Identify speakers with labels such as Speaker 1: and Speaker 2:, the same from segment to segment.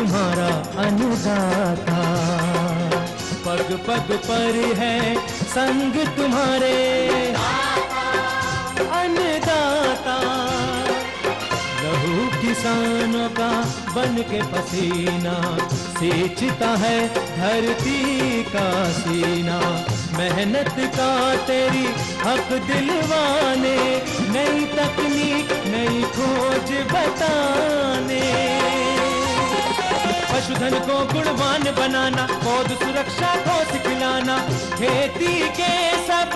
Speaker 1: तुम्हारा अन्नदाता, पग पग पर है संग तुम्हारे अन्नदाता। लहू किसानों का बन के पसीना सींचता है धरती का सीना। मेहनत का तेरी हक दिलवाने, नई तकनीक नई खोज बताने। पशुधन को गुणवान बनाना, पौध सुरक्षा को सिखलाना, खेती के सब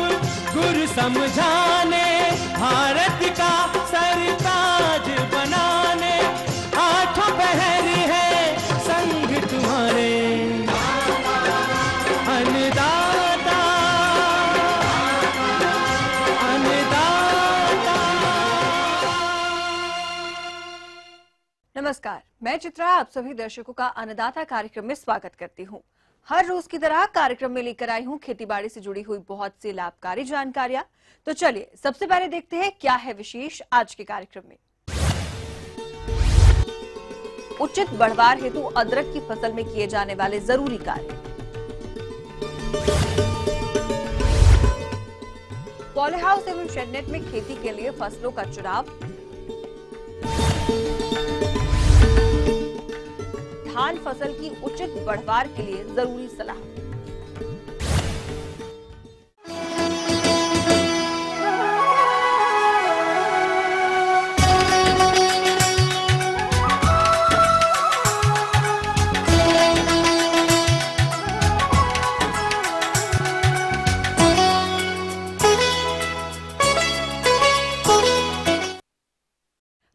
Speaker 1: गुर समझाने, भारत का सरताज बनाने। आठों पहर है संग तुम्हारे अन्नदाता, अन्नदाता।
Speaker 2: नमस्कार, मैं चित्रा आप सभी दर्शकों का अन्नदाता कार्यक्रम में स्वागत करती हूं। हर रोज की तरह कार्यक्रम में लेकर आई हूं खेतीबाड़ी से जुड़ी हुई बहुत सी लाभकारी जानकारियां। तो चलिए सबसे पहले देखते हैं क्या है विशेष आज के कार्यक्रम में। उचित बढ़वार हेतु अदरक की फसल में किए जाने वाले जरूरी कार्य। पॉलीहाउस एवं शेडनेट में खेती के लिए फसलों का चुनाव। धान फसल की उचित बढ़वार के लिए जरूरी सलाह।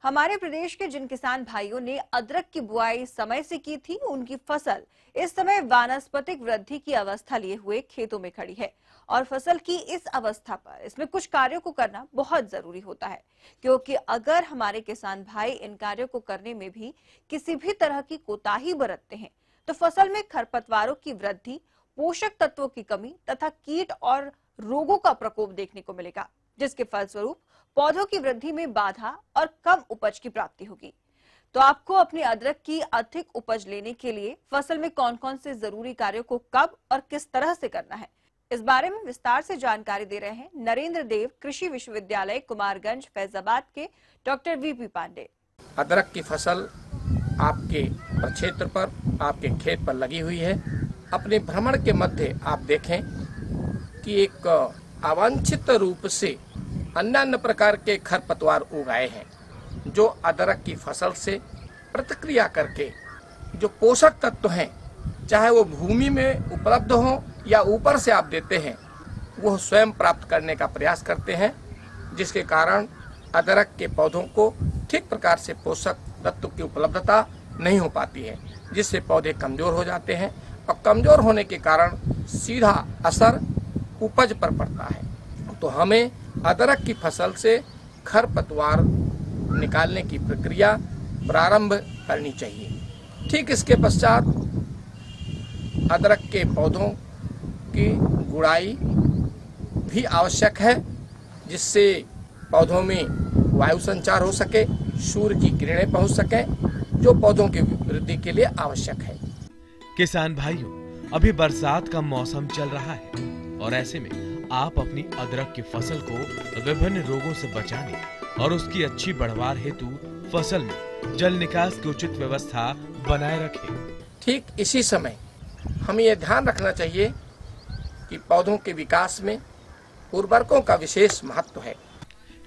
Speaker 2: हमारे प्रदेश के जिन किसान भाइयों ने अदरक की बुआई समय से की थी, उनकी फसल इस समय वानस्पतिक वृद्धि की अवस्था लिए हुए खेतों में खड़ी है और फसल की इस अवस्था पर इसमें कुछ कार्यों को करना बहुत जरूरी होता है, क्योंकि अगर हमारे किसान भाई इन कार्यों को करने में भी किसी भी तरह की कोताही बरतते हैं तो फसल में खरपतवारों की वृद्धि, पोषक तत्वों की कमी तथा कीट और रोगों का प्रकोप देखने को मिलेगा, जिसके फलस्वरूप पौधों की वृद्धि में बाधा और कम उपज की प्राप्ति होगी। तो आपको अपनी अदरक की अधिक उपज लेने के लिए फसल में कौन कौन से जरूरी कार्यों को कब और किस तरह से करना है, इस बारे में विस्तार से जानकारी दे रहे हैं नरेंद्र देव कृषि विश्वविद्यालय कुमारगंज फैजाबाद के डॉक्टर वीपी पांडे।
Speaker 3: अदरक की फसल आपके क्षेत्र पर, आपके खेत पर लगी हुई है। अपने भ्रमण के मध्य आप देखें कि एक अवांछित रूप से अन्य प्रकार के खरपतवार उगाए हैं, जो अदरक की फसल से प्रतिक्रिया करके जो पोषक तत्व हैं, चाहे वो भूमि में उपलब्ध हो या ऊपर से आप देते हैं, वो स्वयं प्राप्त करने का प्रयास करते हैं, जिसके कारण अदरक के पौधों को ठीक प्रकार से पोषक तत्व की उपलब्धता नहीं हो पाती है, जिससे पौधे कमजोर हो जाते हैं और कमजोर होने के कारण सीधा असर उपज पर पड़ता है। तो हमें अदरक की फसल से खरपतवार निकालने की प्रक्रिया प्रारंभ करनी चाहिए। ठीक इसके पश्चात अदरक के पौधों की गुड़ाई भी आवश्यक है, जिससे पौधों में वायु संचार हो सके, सूर्य की किरणें पहुंच सकें, जो पौधों की वृद्धि के लिए आवश्यक है।
Speaker 4: किसान भाइयों, अभी बरसात का मौसम चल रहा है और ऐसे में आप अपनी अदरक की फसल को विभिन्न रोगों से बचाने और उसकी अच्छी बढ़वार हेतु फसल में जल निकास की उचित व्यवस्था बनाए रखें।
Speaker 3: ठीक इसी समय हमें यह ध्यान रखना चाहिए कि पौधों के विकास में उर्वरकों का विशेष महत्व है।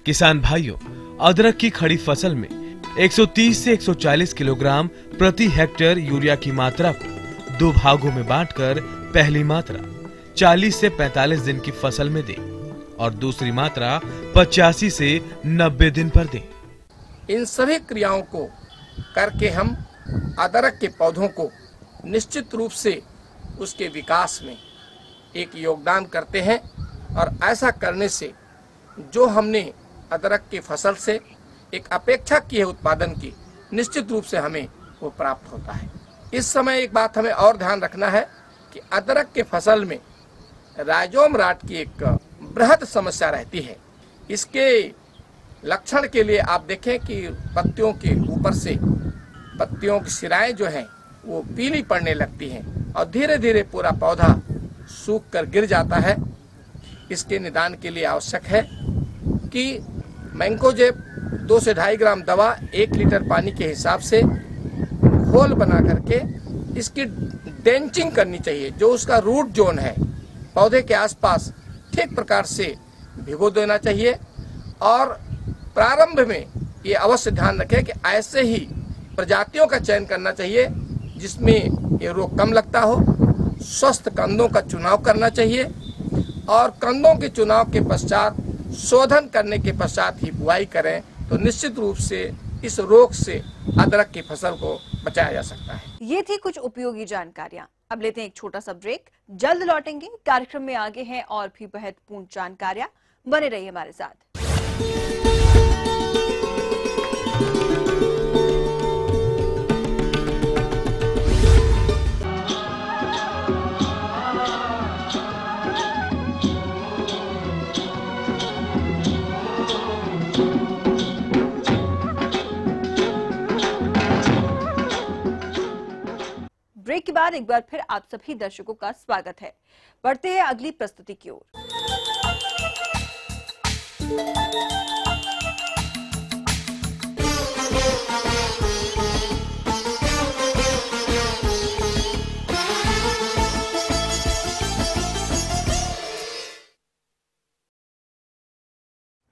Speaker 4: किसान भाइयों, अदरक की खड़ी फसल में 130 से 140 किलोग्राम प्रति हेक्टेयर यूरिया की मात्रा को दो भागों में बांटकर पहली मात्रा 40 से 45 दिन की फसल में दें और दूसरी मात्रा 85 से 90 दिन पर दें।
Speaker 3: इन सभी क्रियाओं को करके हम अदरक के पौधों को निश्चित रूप से उसके विकास में एक योगदान करते हैं और ऐसा करने से जो हमने अदरक की फसल से एक अपेक्षा की है उत्पादन की, निश्चित रूप से हमें वो प्राप्त होता है। इस समय एक बात हमें और ध्यान रखना है कि अदरक के फसल में राइजोम राट की एक बृहद समस्या रहती है। इसके लक्षण के लिए आप देखें कि पत्तियों के ऊपर से पत्तियों की सिराएं जो हैं वो पीली पड़ने लगती हैं और धीरे धीरे पूरा पौधा सूख कर गिर जाता है। इसके निदान के लिए आवश्यक है कि मैंकोजेब 2 से 2.5 ग्राम दवा 1 लीटर पानी के हिसाब से घोल बना करके इसकी डेंचिंग करनी चाहिए। जो उसका रूट जोन है पौधे के आसपास ठीक प्रकार से भिगो देना चाहिए और प्रारंभ में ये अवश्य ध्यान रखें कि ऐसे ही प्रजातियों का चयन करना चाहिए जिसमें ये रोग कम लगता हो। स्वस्थ कंदों का चुनाव करना चाहिए और कंदों के चुनाव के पश्चात शोधन करने के पश्चात ही बुआई करें तो निश्चित रूप से इस रोग से अदरक की फसल को बचाया जा सकता है।
Speaker 2: ये थी कुछ उपयोगी जानकारियां। अब लेते हैं एक छोटा सा ब्रेक, जल्द लौटेंगे। कार्यक्रम में आगे हैं और भी महत्वपूर्ण जानकारियां, बने रहिए हमारे साथ। ब्रेक के बाद एक बार फिर आप सभी दर्शकों का स्वागत है। बढ़ते हैं अगली प्रस्तुति की ओर।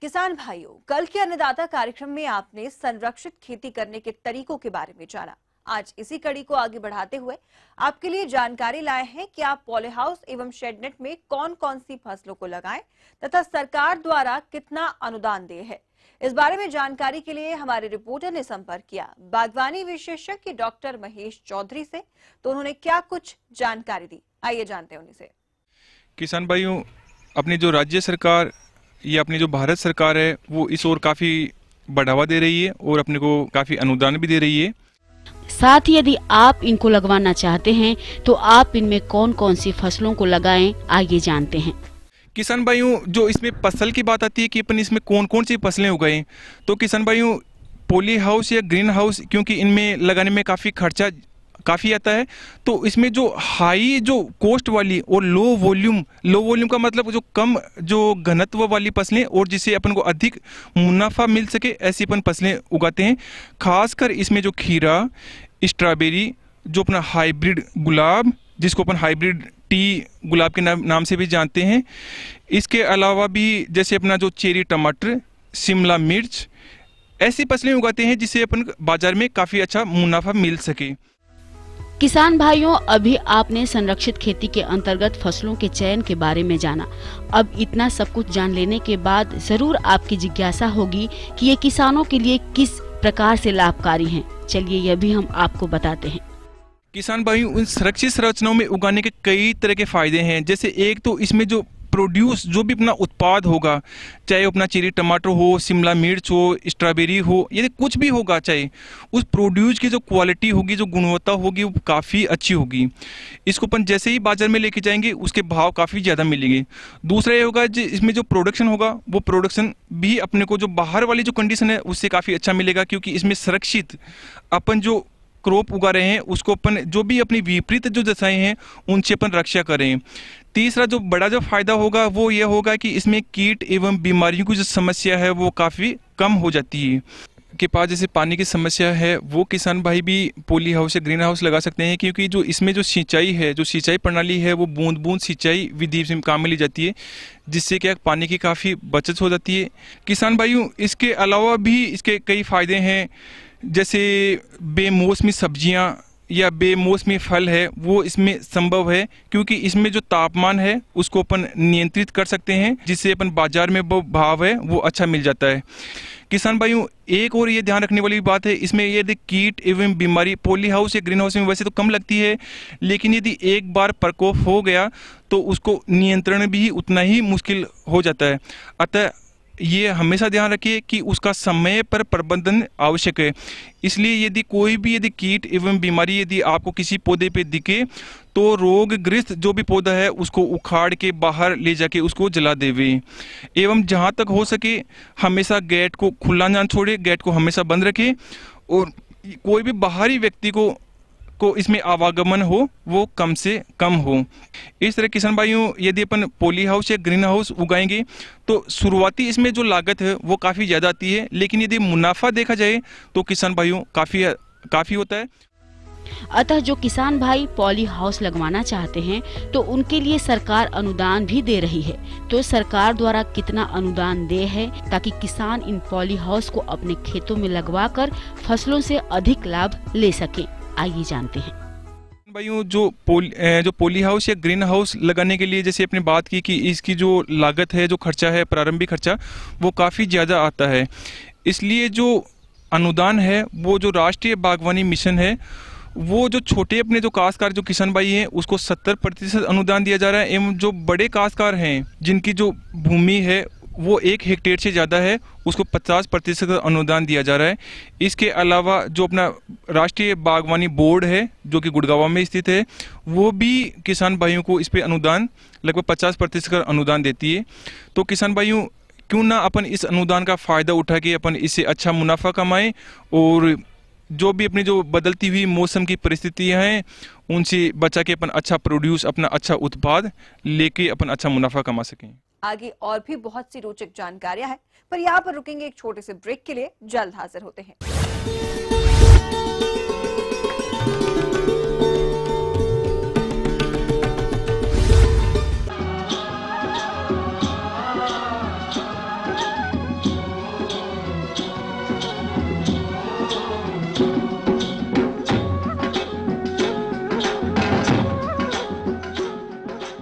Speaker 2: किसान भाइयों, कल के अन्नदाता कार्यक्रम में आपने संरक्षित खेती करने के तरीकों के बारे में जाना। आज इसी कड़ी को आगे बढ़ाते हुए आपके लिए जानकारी लाए हैं कि आप पॉली हाउस एवं शेडनेट में कौन कौन सी फसलों को लगाएं तथा सरकार द्वारा कितना अनुदान दिए है। इस बारे में जानकारी के लिए हमारे रिपोर्टर ने संपर्क किया बागवानी विशेषज्ञ डॉक्टर महेश चौधरी से, तो उन्होंने क्या कुछ जानकारी दी, आइए जानते हैं उनसे।
Speaker 5: किसान भाइयों, अपनी जो राज्य सरकार या अपनी जो भारत सरकार है वो इस ओर काफी बढ़ावा दे रही है और अपने को काफी अनुदान भी दे रही है।
Speaker 6: साथ ही यदि आप इनको लगवाना चाहते हैं तो आप इनमें कौन कौन सी फसलों को लगाएं, आइए जानते हैं।
Speaker 5: किसान भाइयों, जो इसमें फसल की बात आती है कि अपन इसमें कौन कौन सी फसलें उगाएं, तो किसान भाइयों पॉली हाउस या ग्रीन हाउस, क्योंकि इनमें लगाने में काफ़ी खर्चा काफ़ी आता है, तो इसमें जो हाई जो कॉस्ट वाली और लो वॉल्यूम का मतलब जो कम जो घनत्व वाली फसलें और जिससे अपन को अधिक मुनाफा मिल सके ऐसी अपन फसलें उगाते हैं। खासकर इसमें जो खीरा, स्ट्रॉबेरी, जो अपना हाइब्रिड गुलाब जिसको अपन हाइब्रिड टी गुलाब के नाम से भी जानते हैं, इसके अलावा भी जैसे अपना जो चेरी टमाटर, शिमला मिर्च, ऐसी फसलें उगाते हैं जिससे अपन बाजार में काफ़ी अच्छा मुनाफा मिल सके।
Speaker 6: किसान भाइयों, अभी आपने संरक्षित खेती के अंतर्गत फसलों के चयन के बारे में जाना। अब इतना सब कुछ जान लेने के बाद जरूर आपकी जिज्ञासा होगी कि ये किसानों के लिए किस प्रकार से लाभकारी हैं। चलिए यह भी हम आपको बताते हैं।
Speaker 5: किसान भाइयों, उन सुरक्षित संरचनाओं में उगाने के कई तरह के फायदे हैं। जैसे एक तो इसमें जो प्रोड्यूस जो भी अपना उत्पाद होगा, चाहे अपना चेरी टमाटर हो, शिमला मिर्च हो, स्ट्रॉबेरी हो, यदि कुछ भी होगा, चाहे उस प्रोड्यूस की जो क्वालिटी होगी, जो गुणवत्ता होगी, वो काफ़ी अच्छी होगी। इसको अपन जैसे ही बाजार में लेके जाएंगे उसके भाव काफ़ी ज़्यादा मिलेंगे। दूसरा ये होगा इसमें जो प्रोडक्शन होगा वो प्रोडक्शन भी अपने को जो बाहर वाली जो कंडीशन है उससे काफ़ी अच्छा मिलेगा, क्योंकि इसमें सुरक्षित अपन जो क्रॉप उगा रहे हैं उसको अपन जो भी अपनी विपरीत जो दशाएं हैं उनसे अपन रक्षा करें। तीसरा जो बड़ा जो फायदा होगा वो ये होगा कि इसमें कीट एवं बीमारियों की जो समस्या है वो काफ़ी कम हो जाती है। के पास जैसे पानी की समस्या है वो किसान भाई भी पॉली हाउस या ग्रीन हाउस लगा सकते हैं, क्योंकि जो इसमें जो सिंचाई है, जो सिंचाई प्रणाली है वो बूंद बूंद सिंचाई विधि से काम में ली जाती है, जिससे क्या पानी की काफ़ी बचत हो जाती है। किसान भाइयों, इसके अलावा भी इसके कई फायदे हैं। जैसे बेमौसमी सब्जियां या बेमौसमी फल है वो इसमें संभव है, क्योंकि इसमें जो तापमान है उसको अपन नियंत्रित कर सकते हैं, जिससे अपन बाजार में वो भाव है वो अच्छा मिल जाता है। किसान भाइयों, एक और ये ध्यान रखने वाली बात है, इसमें यदि कीट एवं बीमारी पॉली हाउस या ग्रीन हाउस में वैसे तो कम लगती है, लेकिन यदि एक बार प्रकोप हो गया तो उसको नियंत्रण भी उतना ही मुश्किल हो जाता है। अतः ये हमेशा ध्यान रखिए कि उसका समय पर प्रबंधन आवश्यक है। इसलिए यदि कोई भी यदि कीट एवं बीमारी यदि आपको किसी पौधे पे दिखे तो रोगग्रस्त जो भी पौधा है उसको उखाड़ के बाहर ले जाके उसको जला देवे। एवं जहाँ तक हो सके हमेशा गेट को खुला ना छोड़े, गेट को हमेशा बंद रखें और कोई भी बाहरी व्यक्ति को को इसमें आवागमन हो वो कम से कम हो। इस तरह किसान भाइयों यदि अपन पॉली हाउस या ग्रीन हाउस उगाएंगे तो शुरुआती इसमें जो लागत है वो काफ़ी ज़्यादा आती है, लेकिन यदि मुनाफा देखा जाए तो किसान भाइयों काफ़ी होता है।
Speaker 6: अतः जो किसान भाई पॉली हाउस लगवाना चाहते हैं तो उनके लिए सरकार अनुदान भी दे रही है। तो सरकार द्वारा कितना अनुदान दे है ताकि किसान इन पॉली हाउस को अपने खेतों में लगवाकर फसलों से अधिक लाभ ले सकें, आइए जानते हैं।
Speaker 5: भाइयों जो पॉली हाउस या ग्रीन हाउस लगाने के लिए जैसे आपने बात की कि इसकी जो लागत है, जो खर्चा है, प्रारंभिक खर्चा वो काफ़ी ज़्यादा आता है। इसलिए जो अनुदान है वो जो राष्ट्रीय बागवानी मिशन है वो जो छोटे अपने जो काश्तकार जो किसान भाई हैं उसको 70% अनुदान दिया जा रहा है, एवं जो बड़े काश्तकार हैं जिनकी जो भूमि है वो 1 हेक्टेयर से ज़्यादा है उसको 50% अनुदान दिया जा रहा है। इसके अलावा जो अपना राष्ट्रीय बागवानी बोर्ड है जो कि गुड़गांव में स्थित है वो भी किसान भाइयों को इस पे अनुदान लगभग 50% अनुदान देती है। तो किसान भाइयों क्यों ना अपन इस अनुदान का फ़ायदा उठा के अपन इससे अच्छा मुनाफा कमाएं और जो भी अपनी जो बदलती हुई मौसम की परिस्थितियां हैं उनसे बचा के अपन अच्छा प्रोड्यूस, अपना अच्छा उत्पाद लेके अपन अच्छा मुनाफा कमा सकें।
Speaker 2: आगे और भी बहुत सी रोचक जानकारियां हैं, पर यहाँ पर रुकेंगे एक छोटे से ब्रेक के लिए, जल्द हाजिर होते हैं।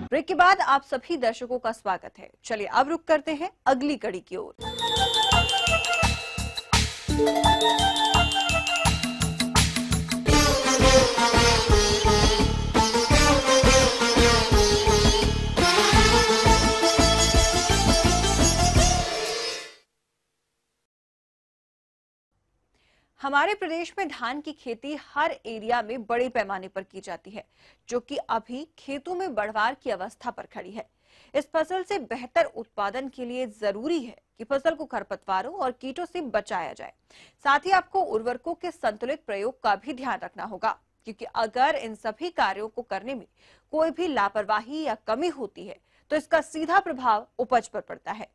Speaker 2: ब्रेक के बाद आप सभी दर्शकों का स्वागत है। चलिए अब रुक करते हैं अगली कड़ी की ओर। हमारे प्रदेश में धान की खेती हर एरिया में बड़े पैमाने पर की जाती है, जो कि अभी खेतों में बढ़वार की अवस्था पर खड़ी है। इस फसल से बेहतर उत्पादन के लिए जरूरी है कि फसल को खरपतवारों और कीटों से बचाया जाए। साथ ही आपको उर्वरकों के संतुलित प्रयोग का भी ध्यान रखना होगा, क्योंकि अगर इन सभी कार्यों को करने में कोई भी लापरवाही या कमी होती है तो इसका सीधा प्रभाव उपज पर पड़ता है।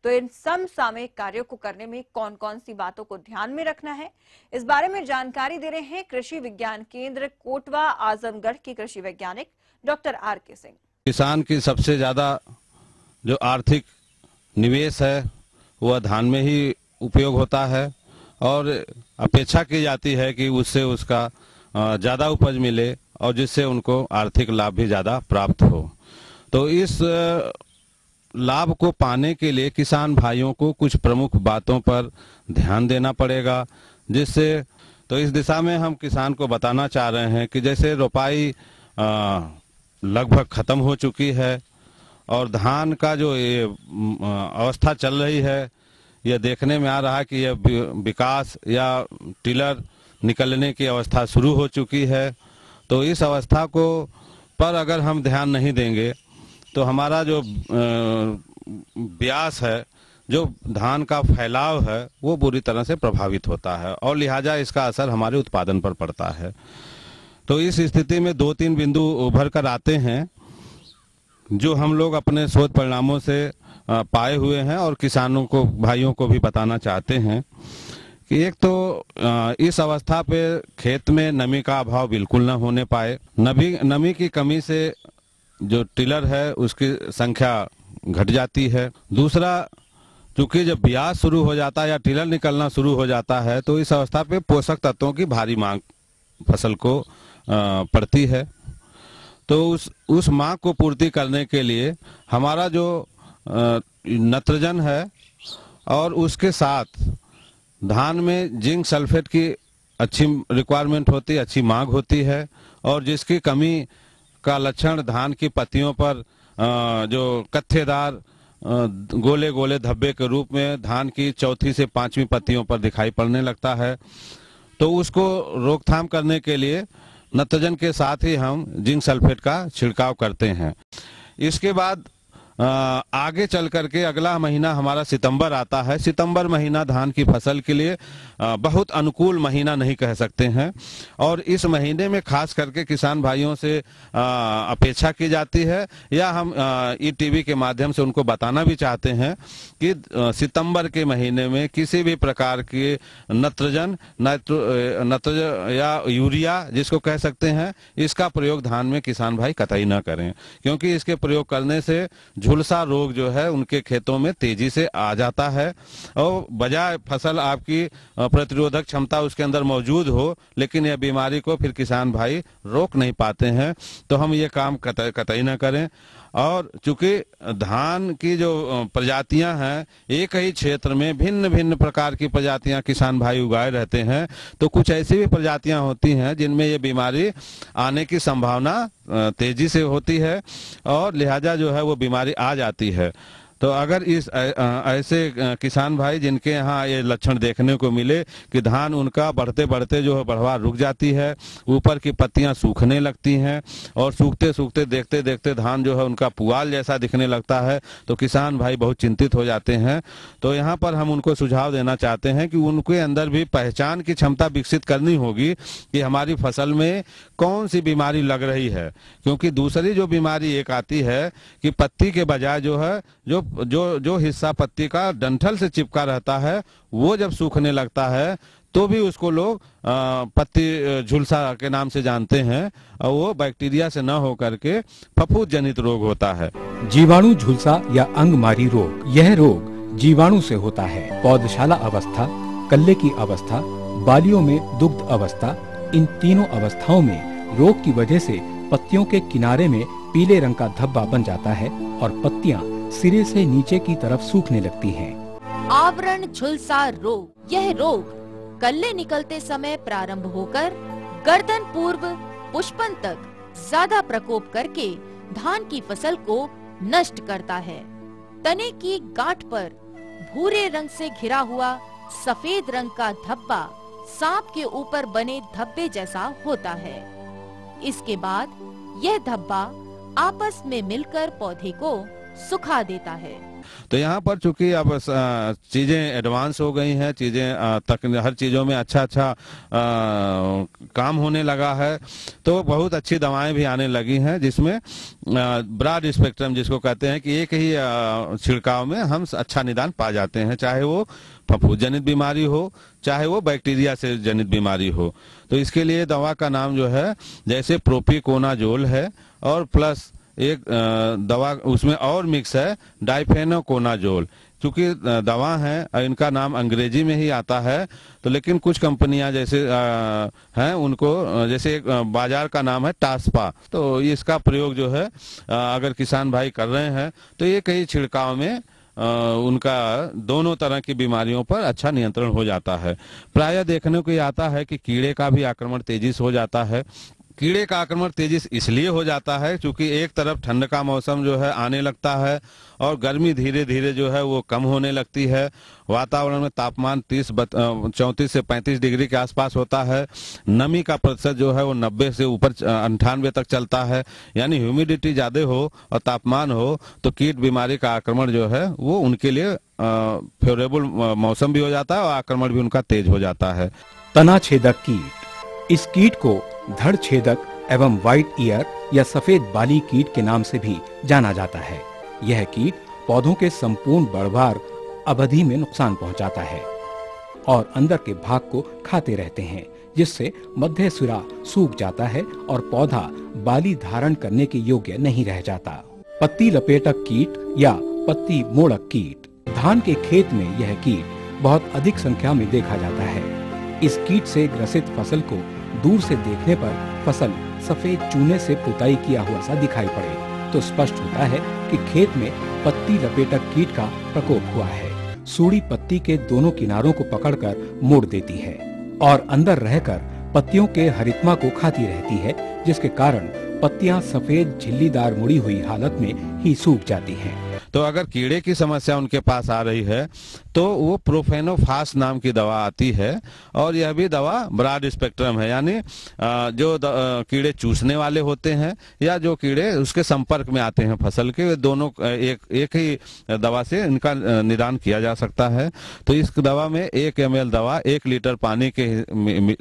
Speaker 2: तो इन समसामयिक कार्यों को करने में कौन कौन सी बातों को ध्यान में रखना है, इस बारे में जानकारी दे रहे हैं कृषि विज्ञान केंद्र कोटवा आजमगढ़ के कृषि वैज्ञानिक डॉक्टर R.K. सिंह।
Speaker 7: किसान की सबसे ज्यादा जो आर्थिक निवेश है वह धान में ही उपयोग होता है और अपेक्षा की जाती है कि उससे उसका ज्यादा उपज मिले और जिससे उनको आर्थिक लाभ भी ज्यादा प्राप्त हो। तो इस लाभ को पाने के लिए किसान भाइयों को कुछ प्रमुख बातों पर ध्यान देना पड़ेगा, जिससे तो इस दिशा में हम किसान को बताना चाह रहे हैं कि जैसे रोपाई लगभग खत्म हो चुकी है और धान का जो ये अवस्था चल रही है, यह देखने में आ रहा है कि यह विकास या टिलर निकलने की अवस्था शुरू हो चुकी है। तो इस अवस्था को पर अगर हम ध्यान नहीं देंगे तो हमारा जो व्यास है, जो धान का फैलाव है, वो बुरी तरह से प्रभावित होता है और लिहाजा इसका असर हमारे उत्पादन पर पड़ता है। तो इस स्थिति में 2-3 बिंदु उभर कर आते हैं जो हम लोग अपने शोध परिणामों से पाए हुए हैं और किसानों को, भाइयों को भी बताना चाहते हैं कि एक तो इस अवस्था पे खेत में नमी का अभाव बिल्कुल न होने पाए। नमी की कमी से जो टिलर है उसकी संख्या घट जाती है। दूसरा, चूंकि जब ब्याज शुरू हो जाता है या टिलर निकलना शुरू हो जाता है तो इस अवस्था पे पोषक तत्वों की भारी मांग फसल को पड़ती है। तो उस मांग को पूर्ति करने के लिए हमारा जो नत्रजन है और उसके साथ धान में जिंक सल्फेट की अच्छी रिक्वायरमेंट होती है, अच्छी मांग होती है और जिसकी कमी का लक्षण धान की पत्तियों पर जो कत्थेदार गोले गोले धब्बे के रूप में धान की 4थी से 5वीं पत्तियों पर दिखाई पड़ने लगता है। तो उसको रोकथाम करने के लिए नत्रजन के साथ ही हम जिंक सल्फेट का छिड़काव करते हैं। इसके बाद आगे चल करके अगला महीना हमारा सितंबर आता है। सितंबर महीना धान की फसल के लिए बहुत अनुकूल महीना नहीं कह सकते हैं, और इस महीने में खास करके किसान भाइयों से अपेक्षा की जाती है, या हम ईटीवी के माध्यम से उनको बताना भी चाहते हैं कि सितंबर के महीने में किसी भी प्रकार के नत्रजन या यूरिया जिसको कह सकते हैं, इसका प्रयोग धान में किसान भाई कतई न करें, क्योंकि इसके प्रयोग करने से झुलसा रोग जो है उनके खेतों में तेजी से आ जाता है, और बजाय फसल आपकी प्रतिरोधक क्षमता उसके अंदर मौजूद हो, लेकिन यह बीमारी को फिर किसान भाई रोक नहीं पाते हैं। तो हम ये काम कतई न करें। और चूंकि धान की जो प्रजातियां हैं, एक ही क्षेत्र में भिन्न भिन्न प्रकार की प्रजातियां किसान भाई उगाए रहते हैं, तो कुछ ऐसी भी प्रजातियां होती हैं जिनमें ये बीमारी आने की संभावना तेजी से होती है, और लिहाजा जो है वो बीमारी आ जाती है। तो अगर इस ऐसे किसान भाई जिनके यहाँ ये लक्षण देखने को मिले कि धान उनका बढ़ते बढ़ते जो है बढ़वा रुक जाती है, ऊपर की पत्तियां सूखने लगती हैं, और सूखते सूखते देखते देखते धान जो है उनका पुआल जैसा दिखने लगता है, तो किसान भाई बहुत चिंतित हो जाते हैं। तो यहाँ पर हम उनको सुझाव देना चाहते हैं कि उनके अंदर भी पहचान की क्षमता विकसित करनी होगी कि हमारी फसल में कौन सी बीमारी लग रही है, क्योंकि दूसरी जो बीमारी एक आती है कि पत्ती के बजाय जो है जो हिस्सा पत्ती का डंठल से चिपका रहता है, वो जब सूखने लगता है तो भी उसको लोग पत्ती झुलसा के नाम से जानते हैं, और वो बैक्टीरिया से न हो करके फफूंद जनित रोग होता है।
Speaker 8: जीवाणु झुलसा या अंगमारी रोग, यह रोग जीवाणु से होता है। पौधशाला अवस्था, कल्ले की अवस्था, बालियों में दुग्ध अवस्था, इन तीनों अवस्थाओं में रोग की वजह से पत्तियों के किनारे में पीले रंग का धब्बा बन जाता है और पत्तियां सिरे से नीचे की तरफ सूखने लगती हैं।
Speaker 9: आवरण झुलसा रोग, यह रोग कल्ले निकलते समय प्रारंभ होकर गर्दन पूर्व पुष्पन तक ज्यादा प्रकोप करके धान की फसल को नष्ट करता है। तने की गांठ पर भूरे रंग से घिरा हुआ सफेद रंग का धब्बा सांप के ऊपर बने धब्बे जैसा होता है। इसके बाद यह धब्बा आपस में मिलकर पौधे को सुखा देता है।
Speaker 7: तो यहाँ पर चूंकि अब चीजें एडवांस हो गई हैं, चीजें हर चीजों में अच्छा काम होने लगा है, तो बहुत अच्छी दवाएं भी आने लगी हैं, जिसमें ब्रॉड स्पेक्ट्रम जिसको कहते हैं कि एक ही छिड़काव में हम अच्छा निदान पा जाते हैं, चाहे वो फफूंद जनित बीमारी हो, चाहे वो बैक्टीरिया से जनित बीमारी हो। तो इसके लिए दवा का नाम जो है जैसे प्रोपिकोनाजोल है, और प्लस एक दवा उसमें और मिक्स है डाइफेनोकोनाजोल। क्योंकि दवा है, इनका नाम अंग्रेजी में ही आता है, तो लेकिन कुछ कंपनियां जैसे हैं उनको, जैसे बाजार का नाम है टास्पा, तो इसका प्रयोग जो है अगर किसान भाई कर रहे हैं तो ये कई छिड़काव में उनका दोनों तरह की बीमारियों पर अच्छा नियंत्रण हो जाता है। प्रायः देखने को ये आता है कि कीड़े का भी आक्रमण तेजी से हो जाता है। कीड़े का आक्रमण तेजी से इसलिए हो जाता है क्योंकि एक तरफ ठंड का मौसम जो है आने लगता है और गर्मी धीरे धीरे जो है वो कम होने लगती है। वातावरण में तापमान 34 से 35 डिग्री के आसपास होता है। नमी का प्रतिशत जो है वो 90 से ऊपर 98 तक चलता है। यानी ह्यूमिडिटी ज्यादा हो और तापमान हो तो कीट बीमारी का आक्रमण जो है वो उनके लिए फेवरेबल मौसम भी हो जाता है और आक्रमण भी उनका तेज हो जाता है।
Speaker 8: तना छेदक कीट, इस कीट को धड़ छेदक एवं व्हाइट ईयर या सफेद बाली कीट के नाम से भी जाना जाता है। यह कीट पौधों के संपूर्ण बढ़वार अवधि में नुकसान पहुंचाता है और अंदर के भाग को खाते रहते हैं, जिससे मध्य सिरा सूख जाता है और पौधा बाली धारण करने के योग्य नहीं रह जाता। पत्ती लपेटक कीट या पत्ती मोड़क कीट, धान के खेत में यह कीट बहुत अधिक संख्या में देखा जाता है। इस कीट से ग्रसित फसल को दूर से देखने पर फसल सफेद चूने से पुताई किया हुआ सा दिखाई पड़े तो स्पष्ट होता है कि खेत में पत्ती लपेटक कीट का प्रकोप हुआ है। सूड़ी पत्ती के दोनों किनारों को पकड़कर मोड़ देती है और अंदर रहकर पत्तियों के हरितमा को खाती रहती है, जिसके कारण पत्तियां सफेद झिल्लीदार मुड़ी हुई हालत में ही सूख जाती हैं।
Speaker 7: तो अगर कीड़े की समस्या उनके पास आ रही है तो वो प्रोफेनोफास नाम की दवा आती है, और यह भी दवा ब्रॉड स्पेक्ट्रम है, यानी जो कीड़े चूसने वाले होते हैं या जो कीड़े उसके संपर्क में आते हैं फसल के, दोनों एक ही दवा से इनका निदान किया जा सकता है। तो इस दवा में 1 ml दवा 1 लीटर पानी के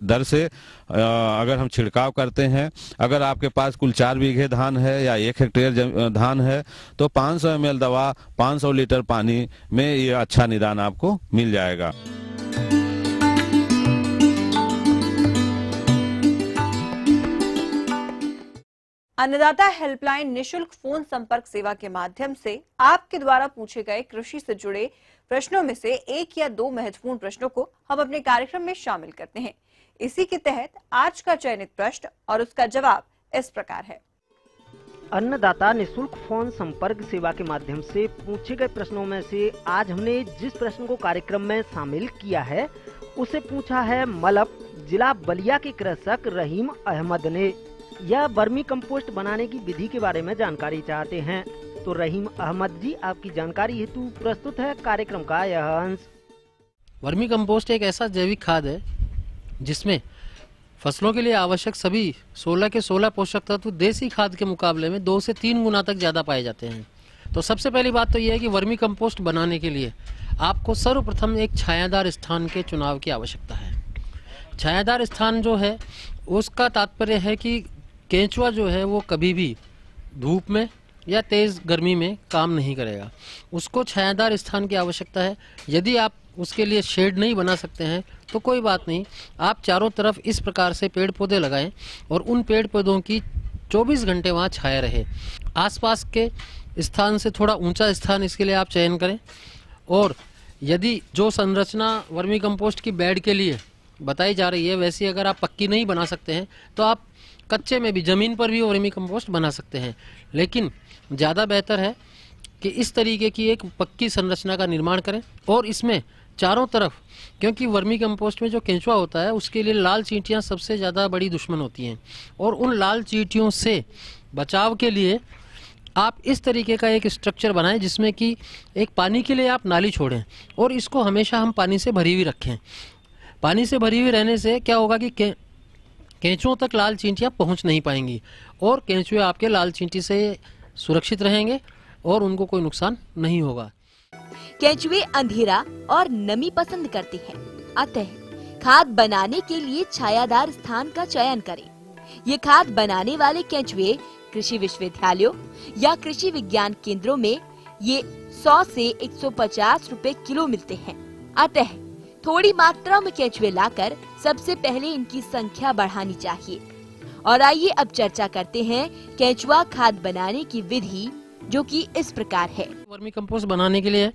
Speaker 7: दर से अगर हम छिड़काव करते हैं, अगर आपके पास कुल 4 बीघे धान है या 1 हेक्टेयर धान है, तो 500 ml दवा 500 लीटर पानी में ये अच्छा निदान आपको मिल जाएगा।
Speaker 2: अन्नदाता हेल्पलाइन निशुल्क फोन संपर्क सेवा के माध्यम से आपके द्वारा पूछे गए कृषि से जुड़े प्रश्नों में से 1 या 2 महत्वपूर्ण प्रश्नों को हम अपने कार्यक्रम में शामिल करते हैं। इसी के तहत आज का चयनित प्रश्न और उसका जवाब इस प्रकार है।
Speaker 10: अन्नदाता निशुल्क फोन संपर्क सेवा के माध्यम से पूछे गए प्रश्नों में से आज हमने जिस प्रश्न को कार्यक्रम में शामिल किया है उसे पूछा है मलप जिला बलिया के कृषक रहीम अहमद ने। यह वर्मी कंपोस्ट बनाने की विधि के बारे में जानकारी चाहते हैं। तो रहीम अहमद जी, आपकी जानकारी हेतु प्रस्तुत है कार्यक्रम का यह अंश।
Speaker 11: वर्मी कंपोस्ट एक ऐसा जैविक खाद है जिसमें फसलों के लिए आवश्यक सभी 16 के 16 पोषक तत्व देसी खाद के मुकाबले में 2 से 3 गुना तक ज़्यादा पाए जाते हैं। तो सबसे पहली बात तो यह है कि वर्मी कंपोस्ट बनाने के लिए आपको सर्वप्रथम एक छायादार स्थान के चुनाव की आवश्यकता है। छायादार स्थान जो है उसका तात्पर्य है कि केंचुआ जो है वो कभी भी धूप में या तेज़ गर्मी में काम नहीं करेगा, उसको छायादार स्थान की आवश्यकता है। यदि आप उसके लिए शेड नहीं बना सकते हैं तो कोई बात नहीं, आप चारों तरफ इस प्रकार से पेड़ पौधे लगाएं और उन पेड़ पौधों की 24 घंटे वहाँ छाया रहे। आसपास के स्थान से थोड़ा ऊंचा स्थान इसके लिए आप चयन करें। और यदि जो संरचना वर्मी कंपोस्ट की बेड के लिए बताई जा रही है वैसी अगर आप पक्की नहीं बना सकते हैं तो आप कच्चे में भी ज़मीन पर भी वर्मी कंपोस्ट बना सकते हैं, लेकिन ज़्यादा बेहतर है कि इस तरीके की एक पक्की संरचना का निर्माण करें। और इसमें चारों तरफ, क्योंकि वर्मी कंपोस्ट में जो केंचुआ होता है उसके लिए लाल चींटियां सबसे ज़्यादा बड़ी दुश्मन होती हैं, और उन लाल चींटियों से बचाव के लिए आप इस तरीके का एक स्ट्रक्चर बनाएं जिसमें कि एक पानी के लिए आप नाली छोड़ें और इसको हमेशा हम पानी से भरी हुई रखें। पानी से भरी हुई रहने से क्या होगा कि केंचुओं तक लाल चींटियां पहुंच नहीं पाएंगी और केंचुए आपके लाल चींटी से सुरक्षित रहेंगे और उनको कोई नुकसान नहीं होगा।
Speaker 12: केंचुए अंधेरा और नमी पसंद करते हैं, अतः खाद बनाने के लिए छायादार स्थान का चयन करें। ये खाद बनाने वाले केंचुए कृषि विश्वविद्यालयों या कृषि विज्ञान केंद्रों में ये 100 से 150 रुपए किलो मिलते हैं। अतः थोड़ी मात्रा में केंचुए लाकर सबसे पहले इनकी संख्या बढ़ानी चाहिए। और आइए अब चर्चा करते हैं केंचुआ खाद बनाने की विधि, जो कि इस प्रकार है।
Speaker 11: वर्मी कंपोस्ट बनाने के लिए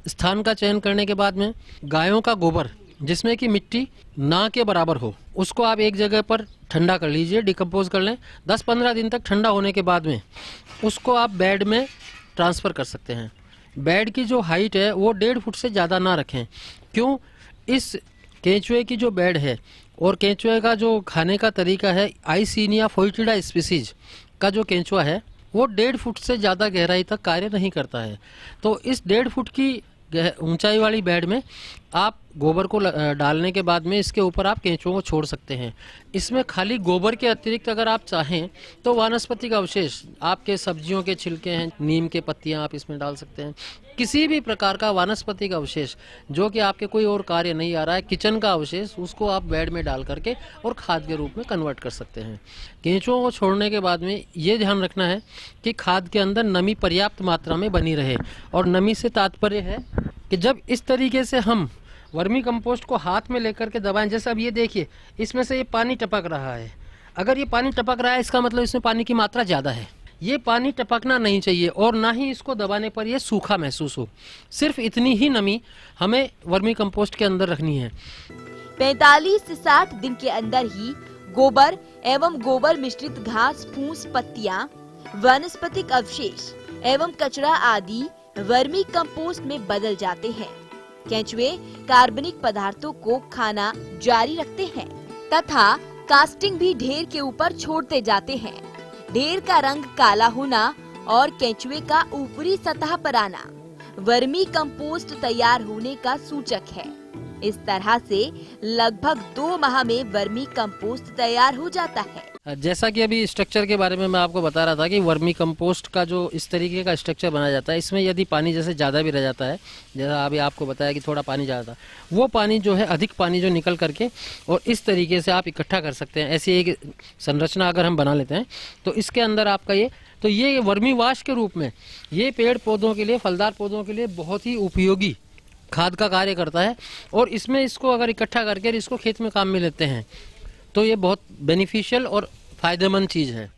Speaker 11: स्थान का चयन करने के बाद में गायों का गोबर जिसमें कि मिट्टी ना के बराबर हो उसको आप एक जगह पर ठंडा कर लीजिए, डिकम्पोज कर लें। 10-15 दिन तक ठंडा होने के बाद में उसको आप बेड में ट्रांसफ़र कर सकते हैं। बेड की जो हाइट है वो 1.5 फुट से ज़्यादा ना रखें। क्यों? इस केंचुए की जो बेड है और केंचुए का जो खाने का तरीका है, आइसिनिया फोइटिडा स्पीसीज का जो केंचुआ है वो 1.5 फुट से ज़्यादा गहराई तक कार्य नहीं करता है। तो इस 1.5 फुट की ऊंचाई वाली बेड में आप गोबर को डालने के बाद में इसके ऊपर आप केंचुओं को छोड़ सकते हैं। इसमें खाली गोबर के अतिरिक्त अगर आप चाहें तो वानस्पतिक अवशेष, आपके सब्जियों के छिलके हैं, नीम के पत्तियां आप इसमें डाल सकते हैं। किसी भी प्रकार का वानस्पतिक अवशेष जो कि आपके कोई और कार्य नहीं आ रहा है, किचन का अवशेष, उसको आप बेड में डाल करके और खाद के रूप में कन्वर्ट कर सकते हैं। केंचुओं को छोड़ने के बाद में ये ध्यान रखना है कि खाद के अंदर नमी पर्याप्त मात्रा में बनी रहे। और नमी से तात्पर्य है कि जब इस तरीके से हम वर्मी कंपोस्ट को हाथ में लेकर के दबाएं, जैसे अब ये देखिए इसमें से ये पानी टपक रहा है। अगर ये पानी टपक रहा है इसका मतलब इसमें पानी की मात्रा ज़्यादा है। ये पानी टपकना नहीं चाहिए और ना ही इसको दबाने पर ये सूखा महसूस हो। सिर्फ इतनी ही नमी हमें वर्मी कंपोस्ट के अंदर रखनी है।
Speaker 12: 45 से 60 दिन के अंदर ही गोबर एवं गोबर मिश्रित घास फूस, पत्तियां, वनस्पतिक अवशेष एवं कचरा आदि वर्मी कंपोस्ट में बदल जाते हैं। केंचुए कार्बनिक पदार्थों को खाना जारी रखते हैं तथा कास्टिंग भी ढेर के ऊपर छोड़ते जाते हैं। ढेर का रंग काला होना और केंचुए का ऊपरी सतह पर आना वर्मी कंपोस्ट तैयार होने का सूचक है। इस तरह से लगभग 2 माह में वर्मी कंपोस्ट तैयार हो जाता है।
Speaker 11: जैसा कि अभी स्ट्रक्चर के बारे में मैं आपको बता रहा था कि वर्मी कंपोस्ट का जो इस तरीके का स्ट्रक्चर बनाया जाता है, इसमें यदि पानी जैसे ज़्यादा भी रह जाता है, जैसा अभी आपको बताया कि थोड़ा पानी ज़्यादा था, वो पानी जो है अधिक पानी जो निकल करके और इस तरीके से आप इकट्ठा कर सकते हैं। ऐसी एक संरचना अगर हम बना लेते हैं तो इसके अंदर आपका ये वर्मी वाश के रूप में ये पेड़ पौधों के लिए, फलदार पौधों के लिए बहुत ही उपयोगी खाद का कार्य करता है। और इसमें इसको अगर इकट्ठा करके इसको खेत में काम में लेते हैं तो ये बहुत बेनिफिशियल और फायदेमंद चीज़ है।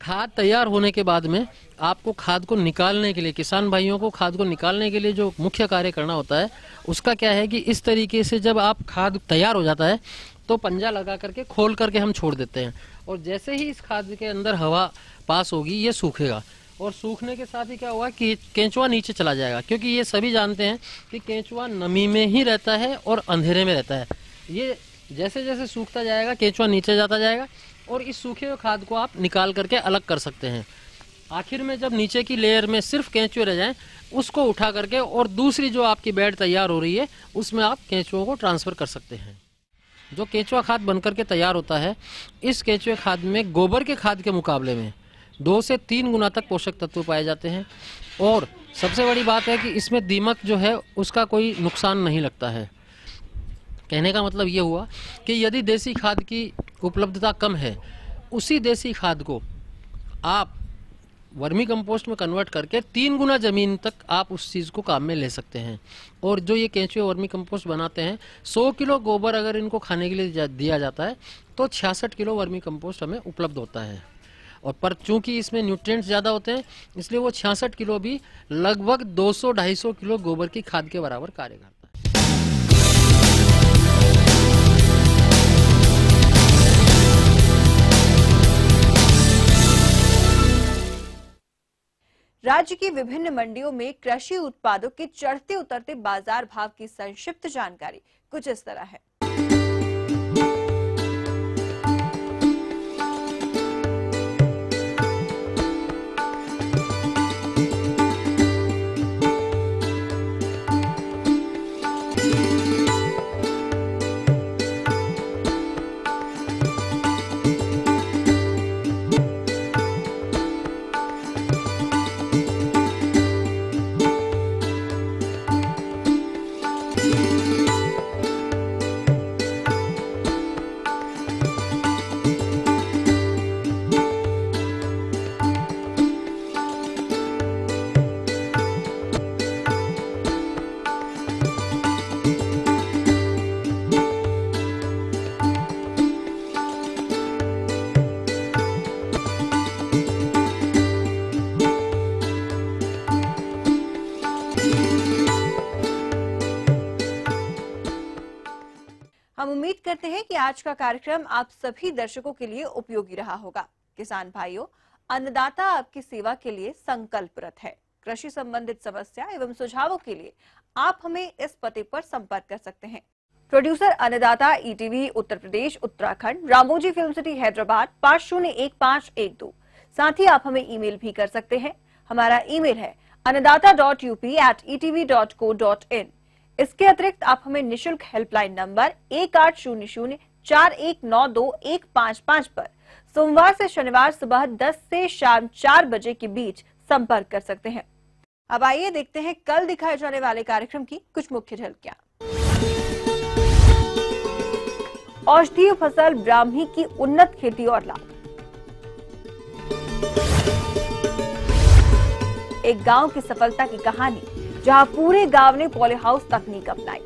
Speaker 11: खाद तैयार होने के बाद में आपको खाद को निकालने के लिए, किसान भाइयों को खाद को निकालने के लिए जो मुख्य कार्य करना होता है उसका क्या है कि इस तरीके से जब आप खाद तैयार हो जाता है तो पंजा लगा करके खोल करके हम छोड़ देते हैं। और जैसे ही इस खाद के अंदर हवा पास होगी ये सूखेगा, और सूखने के साथ ही क्या होगा कि केंचुआ नीचे चला जाएगा, क्योंकि ये सभी जानते हैं कि केंचुआ नमी में ही रहता है और अंधेरे में रहता है। ये जैसे जैसे सूखता जाएगा केंचुआ नीचे जाता जाएगा और इस सूखे हुए खाद को आप निकाल करके अलग कर सकते हैं। आखिर में जब नीचे की लेयर में सिर्फ केंचुए रह जाएं, उसको उठा करके और दूसरी जो आपकी बेड तैयार हो रही है उसमें आप केंचुओं को ट्रांसफ़र कर सकते हैं। जो केंचुआ खाद बनकर के तैयार होता है, इस केंचुए खाद में गोबर के खाद के मुकाबले में 2 से 3 गुना तक पोषक तत्व पाए जाते हैं। और सबसे बड़ी बात है कि इसमें दीमक जो है उसका कोई नुकसान नहीं लगता है। कहने का मतलब ये हुआ कि यदि देसी खाद की उपलब्धता कम है, उसी देसी खाद को आप वर्मी कंपोस्ट में कन्वर्ट करके 3 गुना ज़मीन तक आप उस चीज़ को काम में ले सकते हैं। और जो ये केंचुए वर्मी कंपोस्ट बनाते हैं, 100 किलो गोबर अगर इनको खाने के लिए दिया जाता है तो 66 किलो वर्मी कंपोस्ट हमें उपलब्ध होता है। और पर चूंकि इसमें न्यूट्रिएंट्स ज़्यादा होते हैं इसलिए वो 66 किलो भी लगभग 200-250 किलो गोबर की खाद के बराबर कार्य करता है।
Speaker 2: राज्य की विभिन्न मंडियों में कृषि उत्पादों के चढ़ते उतरते बाजार भाव की संक्षिप्त जानकारी कुछ इस तरह है। हम उम्मीद करते हैं कि आज का कार्यक्रम आप सभी दर्शकों के लिए उपयोगी रहा होगा। किसान भाइयों, अन्नदाता आपकी सेवा के लिए संकल्परत है। कृषि संबंधित समस्या एवं सुझावों के लिए आप हमें इस पते पर संपर्क कर सकते हैं। प्रोड्यूसर अन्नदाता, ETV Uttar Pradesh Uttarakhand, Ramoji film city Hyderabad 501512। साथ ही आप हमें ईमेल भी कर सकते हैं। हमारा ईमेल है annadata.up@etv.co.in। इसके अतिरिक्त आप हमें निशुल्क हेल्पलाइन नंबर 1800-4192-155 पर सोमवार से शनिवार सुबह 10 से शाम 4 बजे के बीच संपर्क कर सकते हैं। अब आइए देखते हैं कल दिखाए जाने वाले कार्यक्रम की कुछ मुख्य झलकियां। औषधीय फसल ब्राह्मी की उन्नत खेती और लाभ। एक गांव की सफलता की कहानी जहां पूरे गांव ने पॉली हाउस तकनीक अपनाई।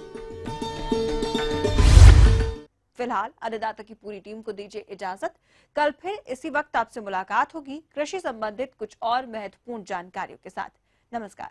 Speaker 2: फिलहाल अन्नदाता की पूरी टीम को दीजिए इजाजत। कल फिर इसी वक्त आपसे मुलाकात होगी कृषि संबंधित कुछ और महत्वपूर्ण जानकारियों के साथ। नमस्कार।